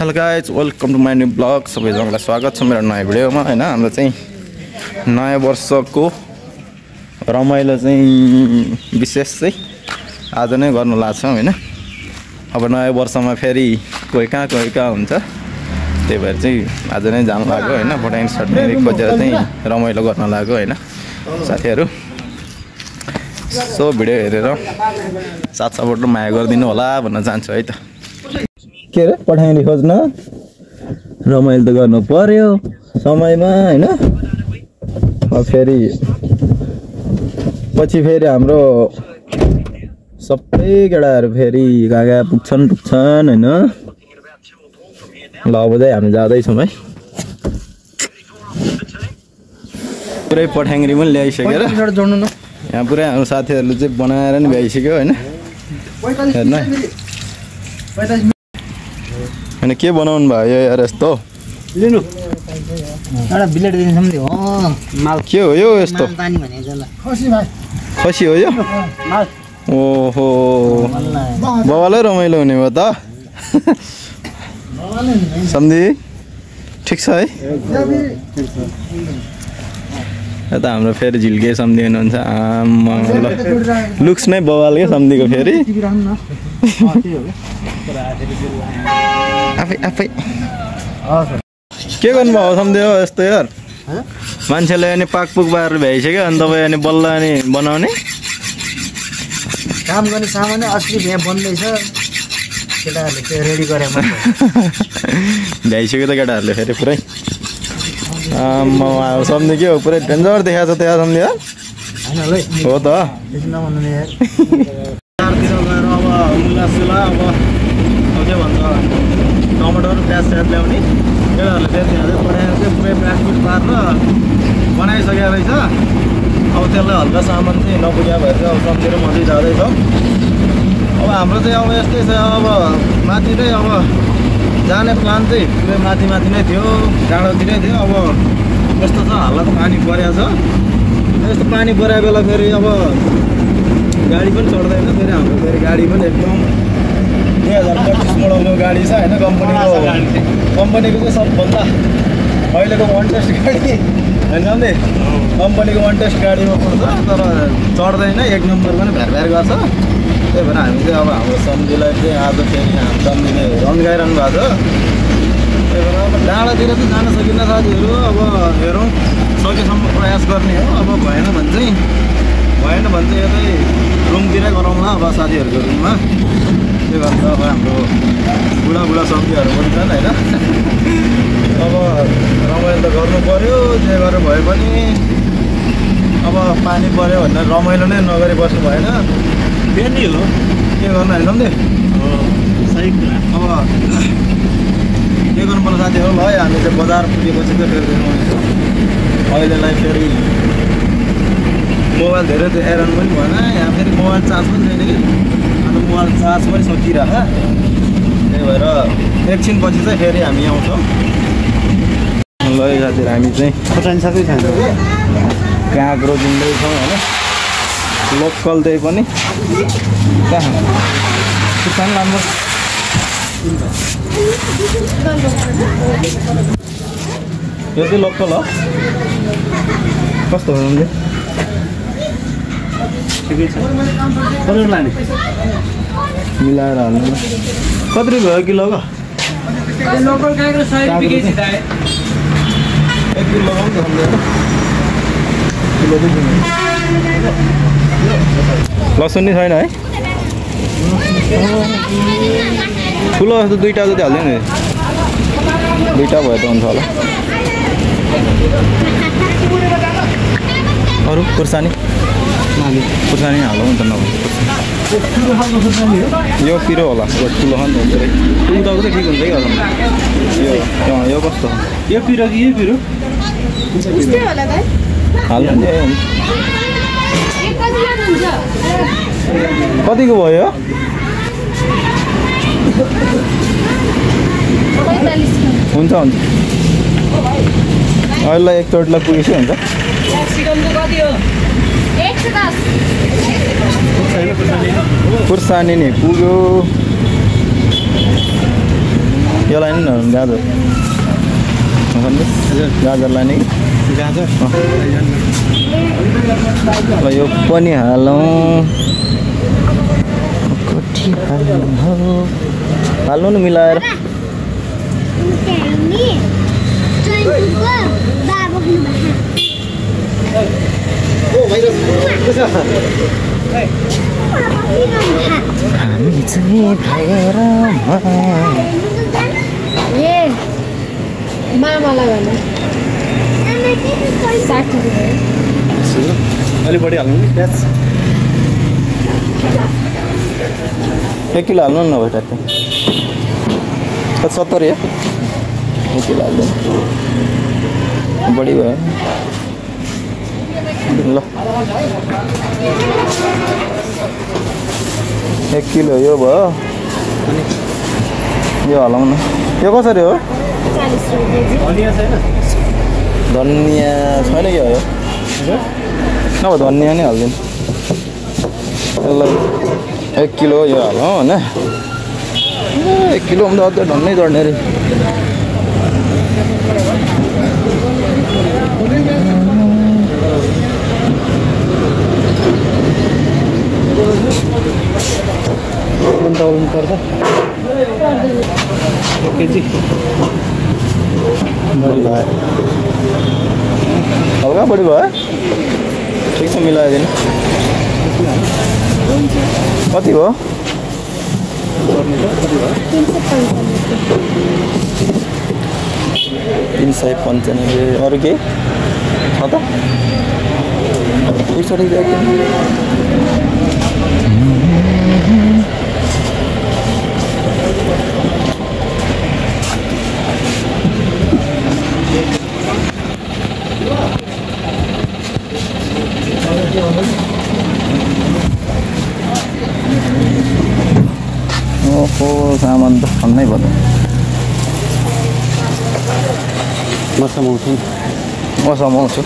Hello guys welcome to my new blog सबैजनालाई स्वागत छ मेरो नयाँ भिडियोमा हैन हाम्रो चाहिँ नयाँ वर्षको रमाइलो चाहिँ विशेष चाहिँ आज नै गर्नु लाग्छौँ हैन अब नयाँ वर्षमा फेरि कोही कहाँ हुन्छ त्यही भएर चाहिँ आज नै जानु लाग्यो हैन फटाइन सट्ने खोजेर चाहिँ रमाइलो गर्न लाग्यो हैन साथीहरु सो भिडियो हेरेर साथ सपोर्ट र माया गरिदिनु होला भन्न चाहन्छु है त के रे पठाइने खोज्न रमाइलो त गर्नु पर्यो समयमा हैन फेरि पछि फेरि हाम्रो सबै केटाहरु फेरि गागा पुग्छन् हैन ल अब चाहिँ हामी जाँदै छौं है पुरै पठाङ्ग्री पनि ल्याइसकेर जोड्नु न यहाँ पुरै हाम्रो साथीहरुले चाहिँ बनाएर नि भ्याइसक्यो हैन हेर्न हैन के बनाउनु भयो यार यस्तो लिनु एउटा बिलेट दिनु सम्झे हो माल के हो यो यस्तो पानी भनेको ल खसी भाइ खसी हो यो माल ओहो बाबाले रमाइलो हुने भयो त सम्झी ठीक छ है यता हाम्रो फेरि झिल्के सम्झी हुनुहुन्छ आम्मा ल लुक्स नै बवाल के सम्झीको फेरि आफै के गर्नुभयो सम्झ्यो यस्तो यार मान्छेले अनि पाकपुक पारेर भ्याइसक्यो अनि तपाईँ अनि बल्ल अनि बनाउने काम गर्ने सामान्य असली यहाँ बन्दैछ केटाहरूले त्यो रेडी गरे भ्याइसक्यो त केटाहरूले फेरि पुरै आम्मा सम्झ्यो के हो पुरै डेन्जर देखाएको छ त्यहाँ सम्झ्यो हो त के भन्छ टमाटर प्याज स्याज ल्याउने केटाहरूले त्यति पठाएर चाहिँ पुरै प्लास्टिक पारेर बनाइसकेको रहेछ अब त्यसलाई हल्का सामान चाहिँ नपुग्या भएर चाहिँ अब सम्झेर मात्रै जाँदैछौँ अब हाम्रो चाहिँ अब यस्तै छ अब माथि चाहिँ अब जाने प्लान चाहिँ पुरै माथि नै थियो डाँडोतिरै थियो अब यस्तो छ हालत पानी परेको छ यस्तो पानी परेको बेला फेरि अब गाडी पनि चढ्दैन फेरि हाम्रो फेरि गाडी पनि एकदम 2025 मोडलको गाडी छ हैन कम्पनीको चाहिँ सबभन्दा अहिलेको वान टेस्ट गाडी हैन नि कम्पनीको वान टेस्ट गाडीमा पर्छ तर चढ्दैन एक नम्बर पनि भ्यार गर्छ त्यही भएर हामी चाहिँ अब हाम्रो सम्झीलाई चाहिँ आज फेरि हाम्रो सम्झीले रन्गाइरहनु भएको छ त्यही भएर अब डाँडातिर चाहिँ जान सकिन्न साथीहरू अब हेरौँ सकेसम्म प्रयास गर्ने हो अब भएन भने चाहिँ यतै रुमतिरै गरौँला अब साथीहरूको रुममा त्यो गर्दा अब हाम्रो बुढा सम्झीहरू पनि छन् होइन अब रमाइलो त गर्नु पर्यो जे गरेर भए पनि अब पानी पऱ्यो भनेर रमाइलो नै नगरी बस्नु भएन बेनी हो के गर्नु होइन नि सही कुरा अब के गर्नु पर्छ साथीहरू ल हामी चाहिँ बजार पुगेपछि चाहिँ फेरि अहिलेलाई फेरि मोबाइल धेरै त एरन पनि भएन यहाँ फेरि मोबाइल चार्ज पनि छैन कि अन्त मोबाइल चार्ज पनि सकिरह त्यही भएर एकछिन पछि चाहिँ फेरि हामी आउँछौँ ल साथीहरू हामी चाहिँ साथै छैन काँक्रो दिँदैछौँ होइन लोकल त्यही पनि कहाँ राम्रो यो चाहिँ लोकल हो कस्तो हो ठिकै छ कति लाने मिलाएर हाल्नु कति रुपियाँ भयो किलो हो लोकल काँक्रो 100 रुपियाँ केजी छ 1 किलो लगाउँ त किलो लसुन नि छैन है ठुलो जस्तो दुईवटा जति हाल्दैन नि दुईवटा भयो त हुन्छ होला अरू खुर्सानी हालौँ त नभए यो पिरो होला ठुलो खानु उदाको चाहिँ ठिक हुन्छ कि यो कस्तो यो पिरो कि यो पिरो हाल्नु कतिको भयो हुन्छ अहिले एकचोटिलाई पुगेपछि हुन्छ खुर्सानी नि पुग्यो यो लाइन न गाजर गाजर लाने गाजर ल यो पनि हालौँ कति हाल्नु न मिलाएर हामी चाहिँ भएर मामालाई भन्नु 60 अलि बढी हाल्नु नि प्याज 1 किलो हाल्नु न भएट 70 हो 1 किलो हाल्नु बढी भयो ल 1 किलो यो भयो यो हालौँ न यो कसरी हो 40 रुपैयाँ धनियाँ छैन क्या हो नभए धनियाँ नै हालिदिनु ल 1 किलो यो हालौँ होइन 1 किलो पनि त अझै धन्नै चढ्ने अरे उताउनु पर्छ 1 केजी हल्का बढी भयो ठिक छ मिलाइदिनु कति भयो 395 अरू केही छ त एकचोटि ओहो सामान त खन्नै भयो म समाउँछु म समाउँछु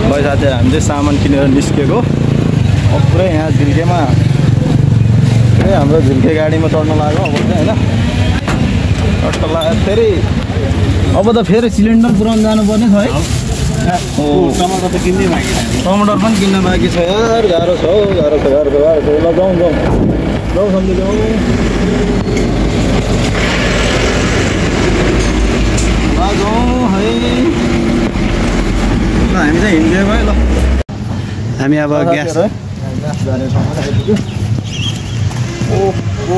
भाइ साथी हामी चाहिँ सामान किनेर निस्केको पुरै यहाँ झिल्केमा हाम्रो झिल्के गाडीमा चढ्न लाग्यो अब चाहिँ होइन चढ्न लाग्यो फेरि अब त फेरि सिलिन्डर पुऱ्याउनु जानुपर्ने छ है टमाटर त किन्नै बाँकी टमाटर पनि किन्न बाँकी छ यार गाह्रो छ हौ गाह्रो छ ल जाउँ सम्झि जाउँ है ल हामी चाहिँ हिँडिदिएको है ल हामी अब ग्यास जाने ठाउँमा आइपुग्यो ओहो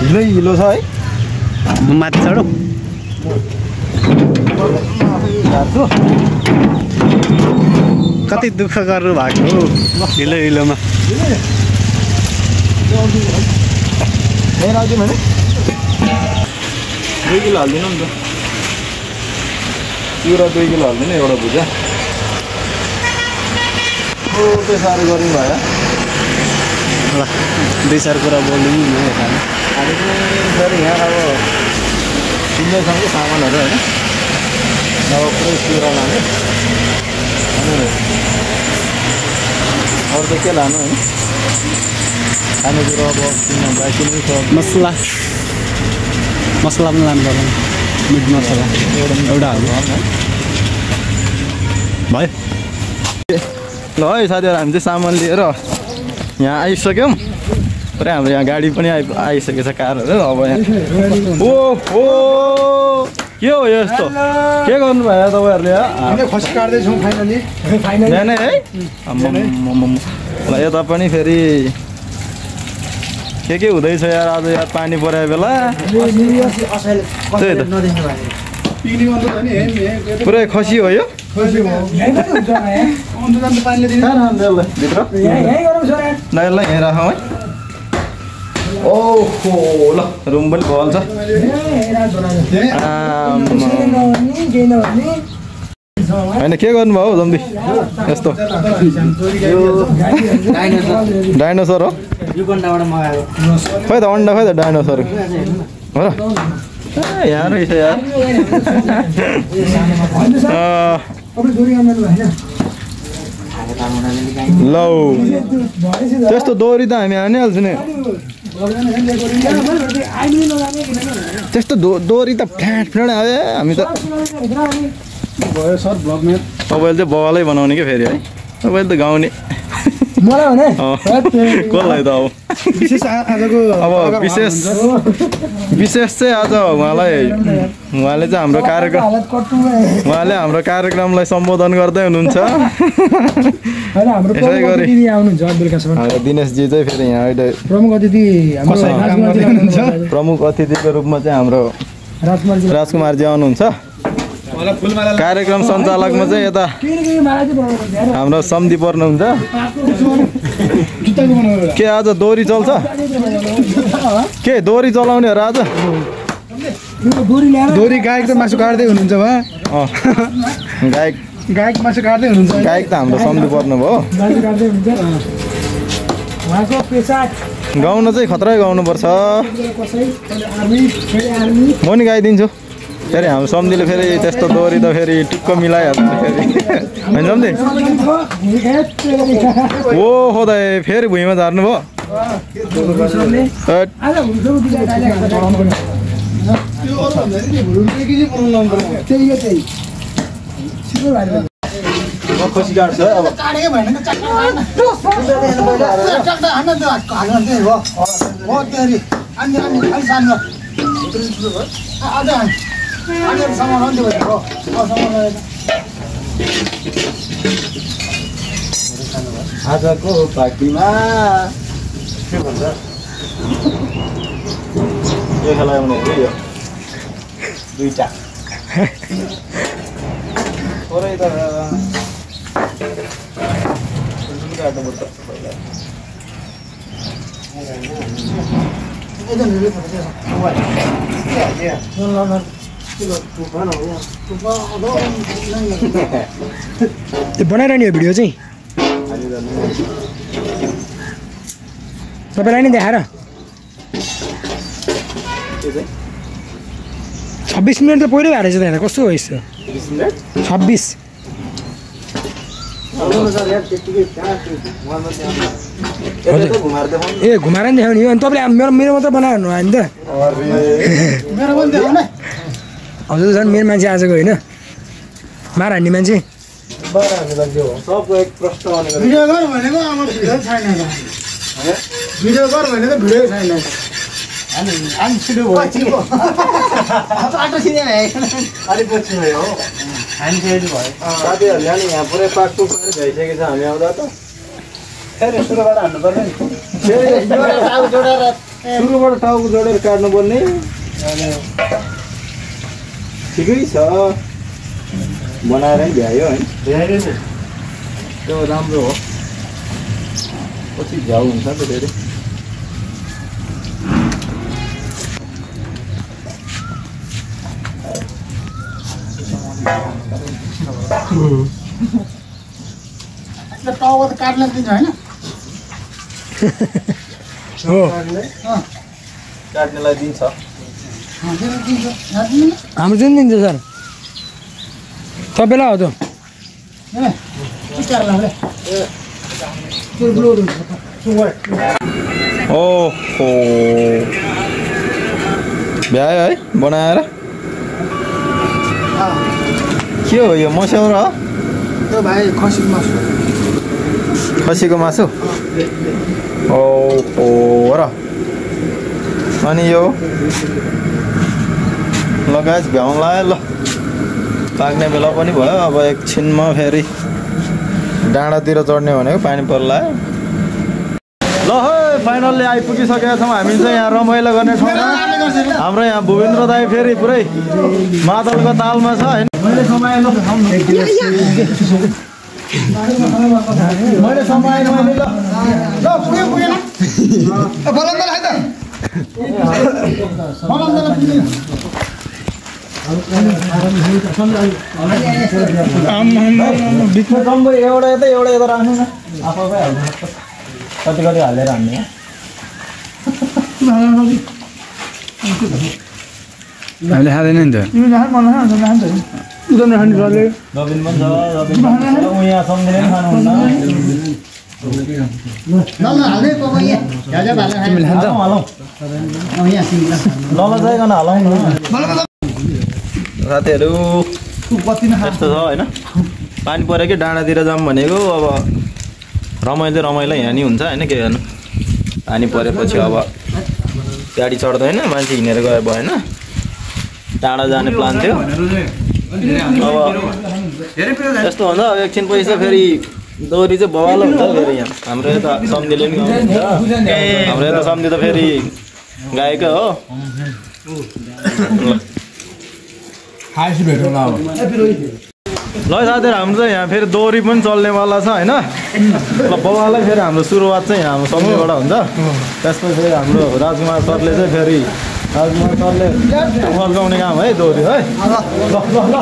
हिलो छ है माथि चढौँ कति दुःख गर्नु भएको हिलो हिलोमा राखिदिउँ भने 2 किलो हालिदिनु नि त पुरा 2 किलो हालिदिनु एउटा भुजा त्यो साह्रो गर्नु भयो ल 2-4 कुरा बोलिदिउँ न यतामा हामी पनि फेरि यहाँ अब किन्दैछौँ सामानहरू होइन अब पुरै पुरा लाने अरू त के लानु होइन खानेकुरो अब किन्न बाँकी नै छ मसला पनि लानु पर्दैन मिट मसला एउटा हाल्नु भयो ल है साथीहरू हामी चाहिँ सामान लिएर यहाँ आइसक्यौँ पुरै हाम्रो यहाँ गाडी पनि आइसकेको छ कारहरू अब यहाँ ओहो के हो यस्तो के गर्नु भयो तपाईँहरूले खसी काट्दैछौँ बिहानै है ल यता पनि फेरि के हुँदैछ यार आज यार पानी परेको बेला त्यही त पुरै खसी हो यो भित्र यसलाई यहाँ राखौँ है ओहो ल रुम पनि भल्छ होइन के गर्नुभयो हौ जम्बी यस्तो डाइनोसर हो खै त अन्डा खै त डाइनोसर हो र यहाँ रहेछ यार लौ त्यस्तो दोहोरी त हामी हानिहाल्छौँ नि त्यस्तो दोरी त फ्याट फ्याट आयो हामी त भयो सर ब्लगमा मोबाइल चाहिँ बवालै बनाउने क्या फेरि है मोबाइल त गाउने मलाई भने कसलाई त अब विशेष आजको अब विशेष चाहिँ आज उहाँले चाहिँ हाम्रो कार्यक्रम उहाँले हाम्रो कार्यक्रमलाई सम्बोधन गर्दै हुनुहुन्छ यसै गरी दिनेशजी चाहिँ फेरि यहाँ अहिले प्रमुख अतिथिको रूपमा चाहिँ हाम्रो राजकुमारजी आउनुहुन्छ कार्यक्रम सञ्चालकमा चाहिँ यता हाम्रो सम्धि पर्नुहुन्छ के आज दोरी चल्छ के दोरी चलाउनेहरू आज दोरी गायक त मासु काट्दै हुनुहुन्छ भा गायक मासु काट्दै हुनुहुन्छ गायक त हाम्रो सम्धि पर्नु भयो गाउन चाहिँ खतरै गाउनुपर्छ म नि गाइदिन्छु फेरि हाम्रो सम्धिले फेरि त्यस्तो दोरी त फेरि टुक्क मिलाइहाल्छ फेरि होइन सम्धि ओ हो त फेरि भुइँमा झार्नु भयो खुसी काट्छ अब आजको पार्टीमा के भन्छ यो खेलाउने हो यो दुईटा थोरै त काट्नुपर्छ पहिला बनाइरहने हो भिडियो चाहिँ तपाईँलाई नि देखाएर 26 मिनट त पहिल्यै हालेछ त यहाँ कस्तो भएछ 26 ए घुमाएर नि देखाउने हो अनि तपाईँले मेरो मात्र बनाउनु होइन त हजुर झन् मेरो मान्छे आजको होइन मार हान्ने मान्छे सबको एक प्रश्न भिडियो गर भनेको अब भिडियो छैन भिडियो गर भनेको भिडियो छैन अनि छिटो भयो अलिक पछि भयो हो हामी चाहिँ भयो साथीहरूले नि यहाँ पुरै पाकपुक गरेर भइसकेको छ हामी आउँदा त फेरि सुरुबाट हान्नु पर्ने सुरुबाट टाउको जोडेर काट्नु पर्ने ठिकै छ बनाएर भ्यायो है त्यो राम्रो हो पछि झ्याउ हुन्छ नि त फेरि टाउको त काट्न दिन्छ होइन काट्नेलाई दिन्छ हाम्रो जुन दिन्छ सर तपाईँलाई हो त ओहो भ्यायो है बनाएर के हो यो मस्याउ र त्यो भाइ खसीको मासु ओहो र अनि यो लगायत भ्याउँ लाग्यो ल पाक्ने बेला पनि भयो अब एकछिनमा फेरि डाँडातिर चढ्ने भनेको पानी पर्ला ल है फाइनल्ली आइपुगिसकेका छौँ हामी चाहिँ यहाँ रमाइलो गर्ने ठाउँमा हाम्रो यहाँ भूपेन्द्र दाई फेरि पुरै मादलको तालमा छ होइन मैले समाएन मैले ल पुगेन एउटा यता राख्नु न आफै हाल्नु कति हालेर हान्ने हामीले खाँदैन नि त रबिन पनि छ यहाँ सम्झिने पनि खानुहुन्न ल हाल्दै पकाइ यहाँ भाले तिमीले खान्छ हलाउँ यहाँ सिङ्गला ल जाइकन हलाउँ न साथीहरू यस्तो छ होइन पानी पऱ्यो कि डाँडातिर जाऊँ भनेको अब रमाइलो यहाँ नि हुन्छ होइन के गर्नु पानी परेपछि अब गाडी चढ्दैन मान्छे हिँडेर गए भएन टाढा जाने प्लान थियो अब यस्तो हुन्छ अब एकछिन पैसा फेरि दोहोरी चाहिँ बवाल हुन्छ फेरि यहाँ हाम्रो यता सम्धिले पनि गाउँछ हाम्रो यता सम्धि त फेरि गायकै हो ल साथीहरू हाम्रो चाहिँ यहाँ फेरि दोहोरी पनि चल्नेवाला छ होइन ल बवालै फेरि हाम्रो सुरुवात चाहिँ हाम्रो सम्धिबाट हुन्छ त्यसपछि फेरि हाम्रो राजकुमार सरले चाहिँ फेरि राजकुमार सरले फर्काउने काम है दोहोरी है ल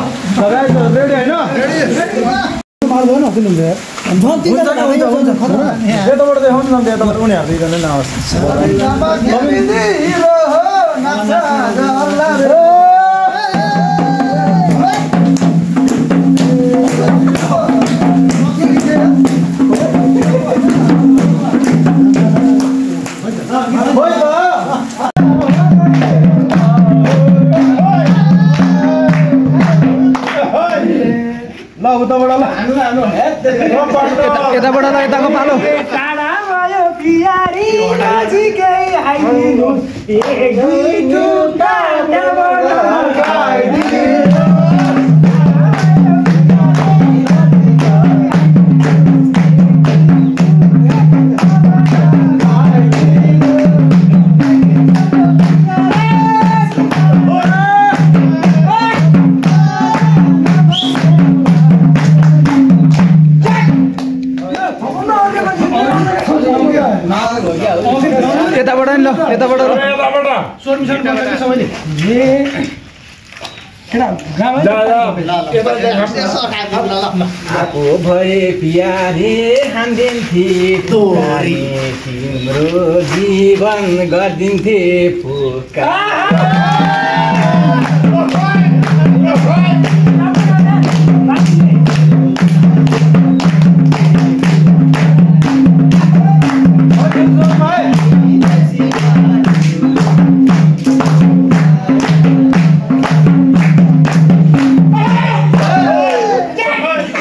रेडी होइन यताबाट देखाउनु न यताबाट उनीहरू दुईजना नआओस् यताबाट ल यताको पालो टाढा भयो पियारी नजिकै आइदिनु एक दुई टुक्रा त्यहाँबाट खाइदिनु यताबाट नि ल यताबाट भए पियारे हान्दिन्थे तोरी तिम्रो जीवन गरिदिन्थे फुका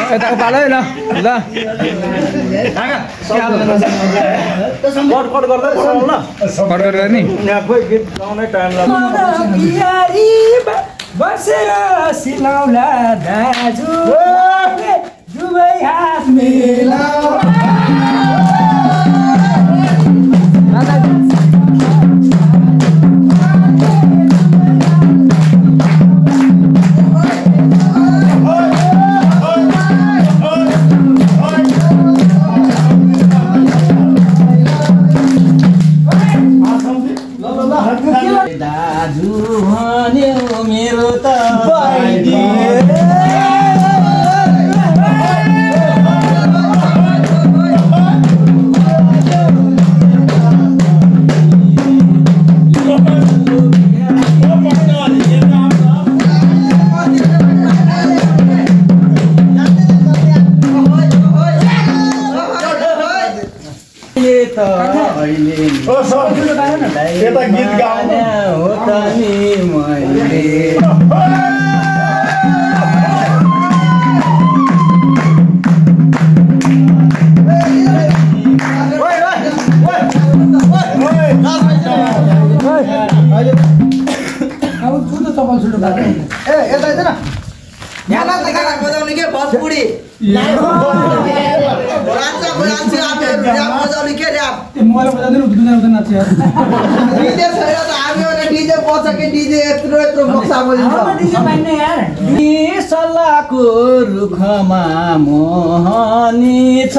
यताको पालो है ल ल नि बसेर सिलाउला दाजु दुवै हात मिलाउ दाजु भन्यो मेरो त यता गीत गाउनु हो त नि मैले बजाउने के भोजपुरी बजाउने के डीजे बज्छ कि डीजे यत्रो बक्सा सल्लाहको रुखमा मोहनी छ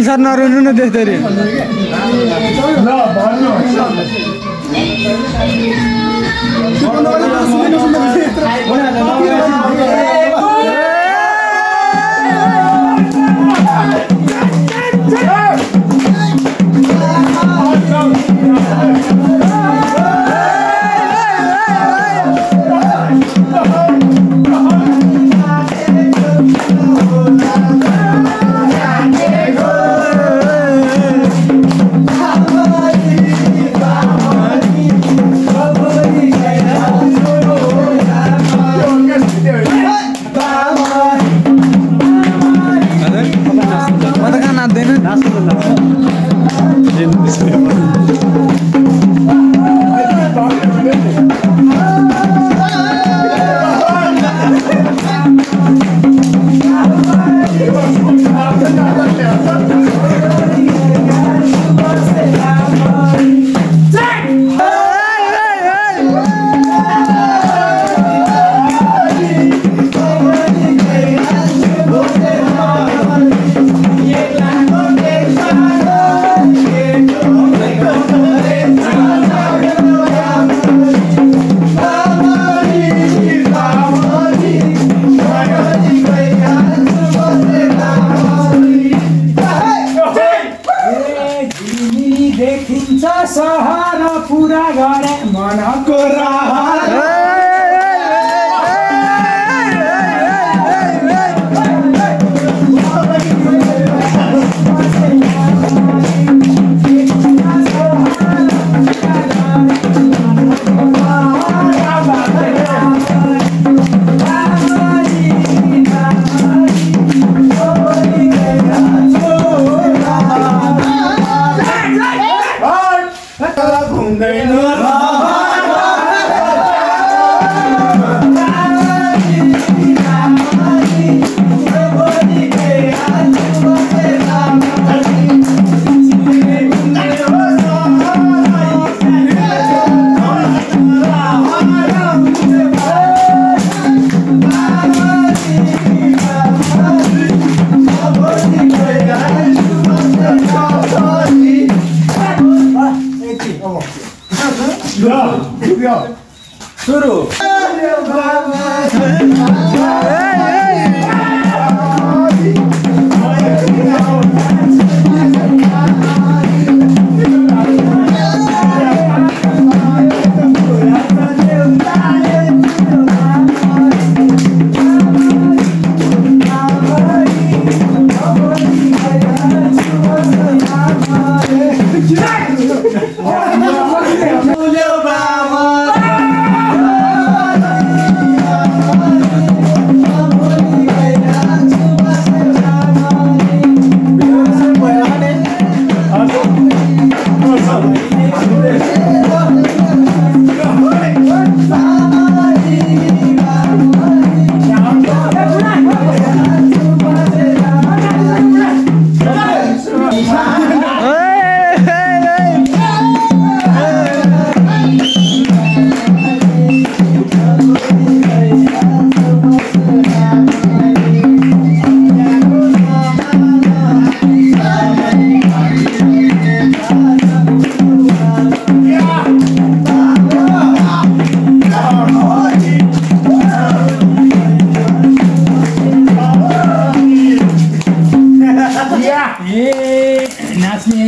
अनिल सर नरुनु न त्यसरी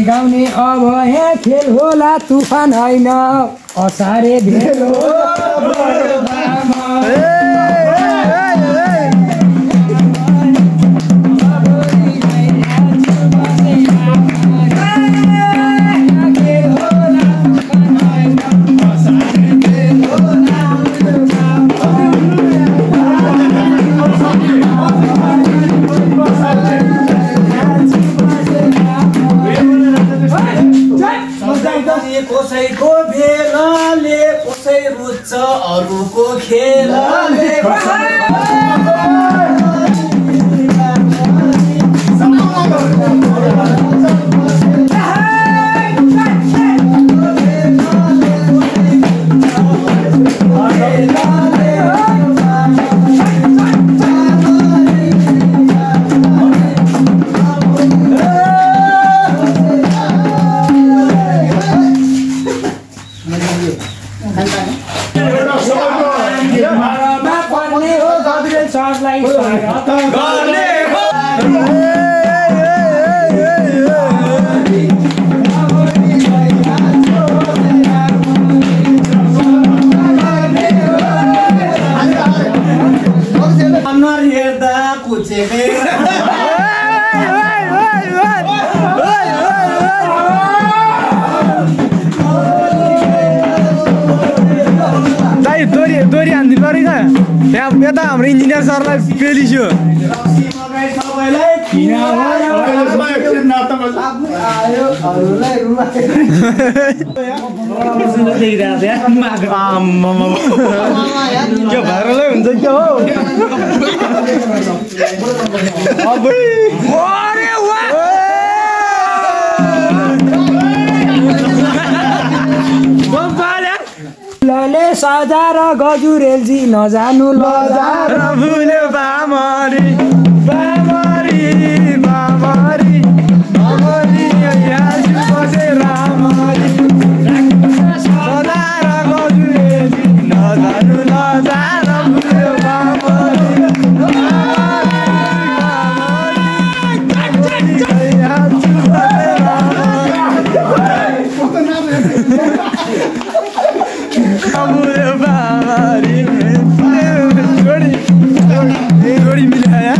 गाउने अब यहाँ खेल होला तुफान होइन असारे भेल कसैको भेलाले कसै रुच्छ अरूको खेलले घरमा पर्ने हो गजरेल सरलाई स्वागत गर्ने अनुहार हेर्दा पुछेकै दोरी हान्दिनु पऱ्यो यहाँ यता हाम्रो इन्जिनियर सरलाई पेलिस्यो के भाइरलै हुन्छ क्या हो लले सजार गजुरेलजी नजानु लजार भुल्यो बामरी बामरी बामरी बामरी यासु बसे रामरी सजार गजुरेलजी नजानु लजार भुल्यो बामरी यासु बसे रामरी बामरी जोड़ी मिलाया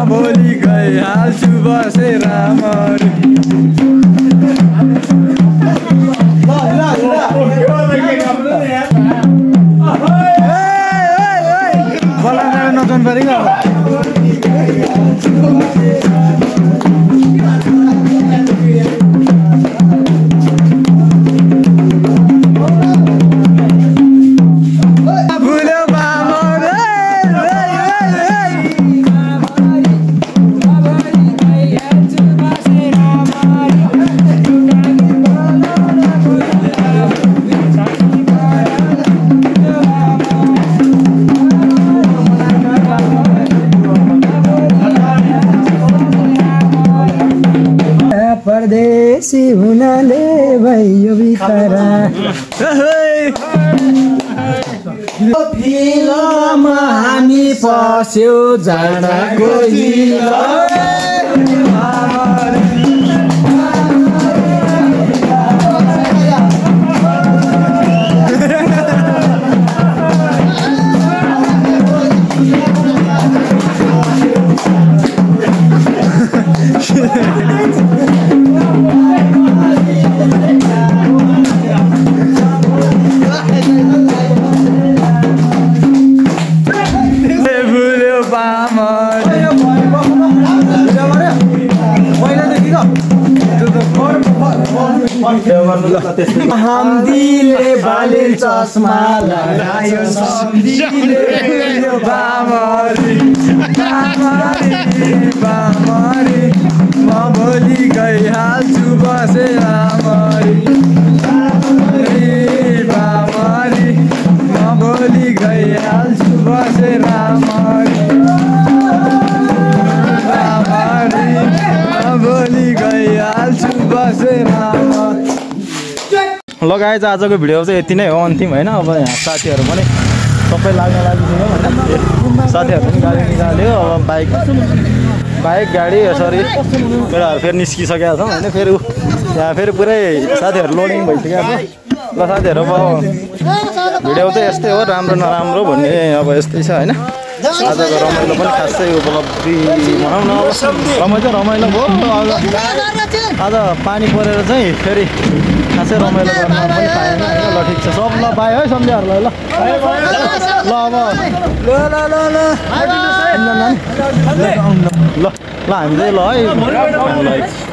भोलि गइहाल्छु बसे रामरी नचन पऱ्यो परदेशी हुनाले भयो बिखरा फिल्ममा हामी पस्यो जाँडाको हमदिले बाले चस्मा लगायो सम्दिले बामरी बामरी बामरी म भोलि गइहाल्छु बसे रामरी बामरी म भोलि गइहाल्छु बसे रामरी बामरी म भोलि गइहाल्छु बसे रामरी। ल गाइज आजको भिडियो चाहिँ यति नै हो अन्तिम होइन। अब यहाँ साथीहरू पनि सबै लाग्न लागिसक्यो होइन। साथीहरू पनि गाडी निकाल्यो। अब बाइक गाडी यसरी केटाहरू फेरि निस्किसकेका छौँ होइन। फेरि यहाँ फेरि पुरै साथीहरू लोडिङ भइसकेको छ। ल साथीहरू अब भिडियो चाहिँ यस्तै हो, राम्रो नराम्रो भन्ने अब यस्तै छ होइन। आजको रमाइलो पनि खासै उपलब्धि भनौँ न। अब रमाइलो भयो। आज पानी परेर चाहिँ फेरि खासै रमाइलो गर्न पनि पाएन होइन। ल ठिक छ सब। ल बाई है सम्झिहरूलाई। ल अब ल हामी चाहिँ ल है।